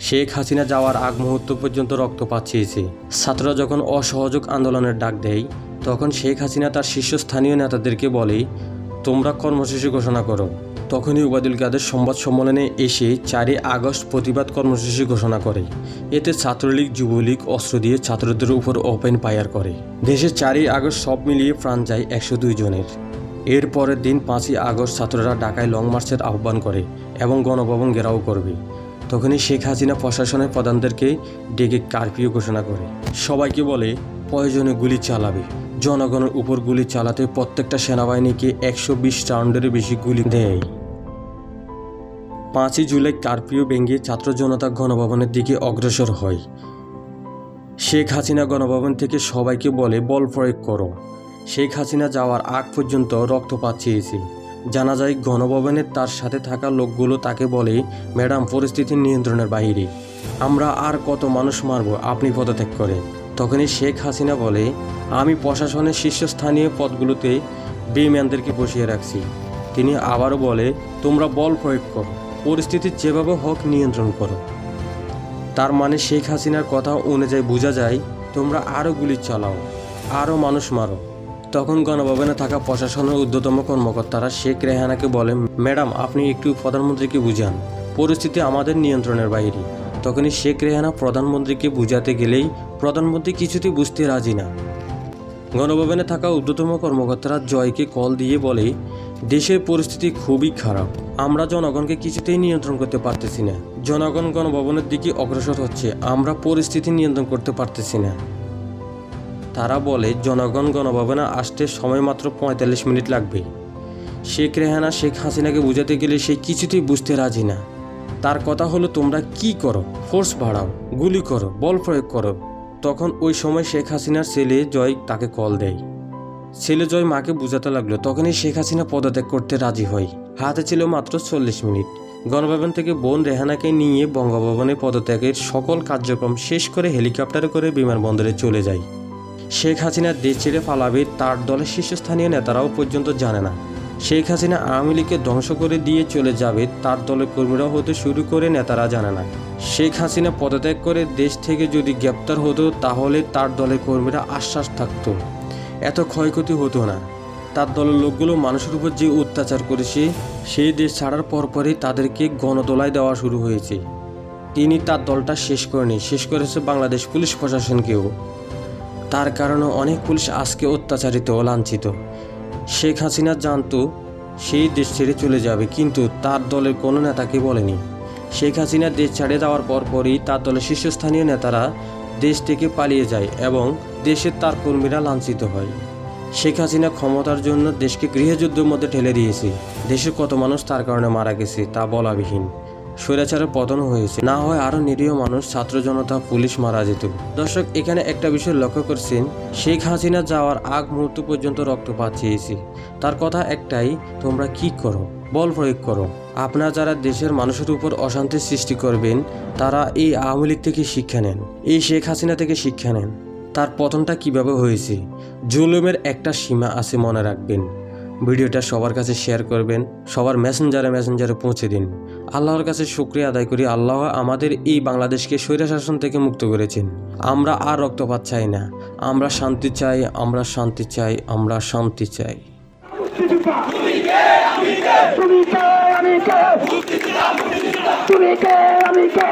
শেখ হাসিনা যাওয়ার আগ মুহূর্ত পর্যন্ত রক্তপাত চেয়েছে। ছাত্ররা যখন অসহযোগ আন্দোলনের ডাক দেয় তখন শেখ হাসিনা তার শীর্ষস্থানীয় নেতাদেরকে বলে, তোমরা কর্মসূচি ঘোষণা করো। তখনই ওবায়দুল কাদের সংবাদ সম্মেলনে এসে 4 আগস্ট প্রতিবাদ কর্মসূচি ঘোষণা করে। এতে ছাত্রলীগ যুবলীগ অস্ত্র দিয়ে ছাত্রদের উপর ওপেন ফায়ার করে। দেশে 4 আগস্ট সব মিলিয়ে প্রাণ যায় 102 জনের। এর পরের দিন 5 আগস্ট ছাত্ররা ঢাকায় লং মার্চের আহ্বান করে এবং গণভবন ঘেরাও করবে। তখনই শেখ হাসিনা প্রশাসনের প্রধানদেরকে ডেকে কারফিউ ঘোষণা করে। সবাইকে বলে প্রয়োজনে গুলি চালাবে। জনগণের উপর গুলি চালাতে প্রত্যেকটা সেনাবাহিনীকে 120 রাউন্ডেরও বেশি গুলি দেয়। 5 জুলাই কারফিউ ভেঙে ছাত্র জনতা গণভবনের দিকে অগ্রসর হয়। শেখ হাসিনা গণভবন থেকে সবাইকে বলে বল প্রয়োগ করো। শেখ হাসিনা যাওয়ার আগ পর্যন্ত রক্তপাত চেয়েছে। জানা যায় গণভবনের তার সাথে থাকা লোকগুলো তাকে বলে, ম্যাডাম পরিস্থিতি নিয়ন্ত্রণের বাইরে, আমরা আর কত মানুষ মারব, আপনি পদত্যাগ করেন। তখনই শেখ হাসিনা বলে, আমি প্রশাসনের শীর্ষস্থানীয় পদগুলোতে বেঈমানদেরকে বসিয়ে রাখছি। তিনি আবারও বলে, তোমরা বল প্রয়োগ করো, পরিস্থিতি যেভাবে হোক নিয়ন্ত্রণ করো। তার মানে শেখ হাসিনার কথা অনুযায়ী বোঝা যায়, তোমরা আরও গুলি চালাও, আরও মানুষ মারো। তখন গণভবনে থাকা প্রশাসনের ঊর্ধ্বতম কর্মকর্তারা শেখ রেহানাকে বলেন, ম্যাডাম আপনি একটু প্রধানমন্ত্রীকে বুঝান, পরিস্থিতি আমাদের নিয়ন্ত্রণের বাইরে। তখনই শেখ রেহানা প্রধানমন্ত্রীকে বুঝাতে গেলেই প্রধানমন্ত্রী কিছুতেই বুঝতে রাজি না। গণভবনে থাকা ঊর্ধ্বতম কর্মকর্তারা জয়কে কল দিয়ে বলে, দেশের পরিস্থিতি খুবই খারাপ, আমরা জনগণকে কিছুতেই নিয়ন্ত্রণ করতে পারতেছি না। জনগণ গণভবনের দিকে অগ্রসর হচ্ছে, আমরা পরিস্থিতি নিয়ন্ত্রণ করতে পারতেছি না। তারা বলে, জনগণ গণভবনে আসতে সময় মাত্র 45 মিনিট লাগবে। শেখ রেহানা শেখ হাসিনাকে বুঝাতে গেলে সে কিছুতেই বুঝতে রাজি না। তার কথা হলো, তোমরা কি করো, ফোর্স বাড়াও, গুলি করো, বল প্রয়োগ করো। তখন ওই সময় শেখ হাসিনার ছেলে জয় তাকে কল দেয়। ছেলে জয় মাকে বুঝাতে লাগলো। তখনই শেখ হাসিনা পদত্যাগ করতে রাজি হয়। হাতে ছিল মাত্র 40 মিনিট। গণভবন থেকে বোন রেহানাকে নিয়ে বঙ্গভবনে পদত্যাগের সকল কার্যক্রম শেষ করে হেলিকপ্টারে করে বিমানবন্দরে চলে যায়। শেখ হাসিনা দেশ ছেড়ে পালাবে তার দলের শীর্ষস্থানীয় নেতারাও পর্যন্ত জানে না। শেখ হাসিনা আওয়ামী লীগকে ধ্বংস করে দিয়ে চলে যাবে তার দলের কর্মীরা হতে শুরু করে নেতারা জানে না। শেখ হাসিনা পদত্যাগ করে দেশ থেকে যদি গ্রেপ্তার হতো তাহলে তার দলের কর্মীরা আশ্বাস থাকতো, এত ক্ষয়ক্ষতি হতো না। তার দলের লোকগুলো মানুষের উপর যে অত্যাচার করেছে, সেই দেশ ছাড়ার পরপরই তাদেরকে গণদোলায় দেওয়া শুরু হয়েছে। তিনি তার দলটা শেষ করেনি, শেষ করেছে বাংলাদেশ পুলিশ প্রশাসনকেও। তার কারণে অনেক পুলিশ আজকে অত্যাচারিত ও লাঞ্ছিত। শেখ হাসিনা জানতো সেই দেশ ছেড়ে চলে যাবে, কিন্তু তার দলের কোনো নেতাকে বলেনি। শেখ হাসিনা দেশ ছেড়ে যাওয়ার পরপরই তার দলের শীর্ষস্থানীয় নেতারা দেশ থেকে পালিয়ে যায় এবং দেশের তার কর্মীরা লাঞ্ছিত হয়। শেখ হাসিনা ক্ষমতার জন্য দেশকে গৃহযুদ্ধের মধ্যে ঠেলে দিয়েছে। দেশের কত মানুষ তার কারণে মারা গেছে তা বলাবিহীন। স্বৈরাচারের পতন হয়েছে, না হয় আরও নিরীহ মানুষ, ছাত্র জনতা, পুলিশ মারা যেত। দর্শক, এখানে একটা বিষয় লক্ষ্য করছেন, শেখ হাসিনা যাওয়ার আগ মুহূর্ত পর্যন্ত রক্তপাত চেয়েছে। তার কথা একটাই, তোমরা কি করো, বল প্রয়োগ করো। আপনারা যারা দেশের মানুষের উপর অশান্তির সৃষ্টি করবেন তারা এই আওয়ামী লীগ থেকে শিক্ষা নেন, এই শেখ হাসিনা থেকে শিক্ষা নেন। তার পতনটা কিভাবে হয়েছে। জুলুমের একটা সীমা আছে, মনে রাখবেন। ভিডিওটা সবার কাছে শেয়ার করবেন, সবার মেসেঞ্জারে পৌঁছে দিন। আল্লাহর কাছে শুকরিয়া আদায় করি, আল্লাহ আমাদের এই বাংলাদেশকে স্বৈরশাসন থেকে মুক্ত করেছেন। আমরা আর রক্তপাত চাই না, আমরা শান্তি চাই, আমরা শান্তি চাই, আমরা শান্তি চাই। তুমি কে, আমি কে,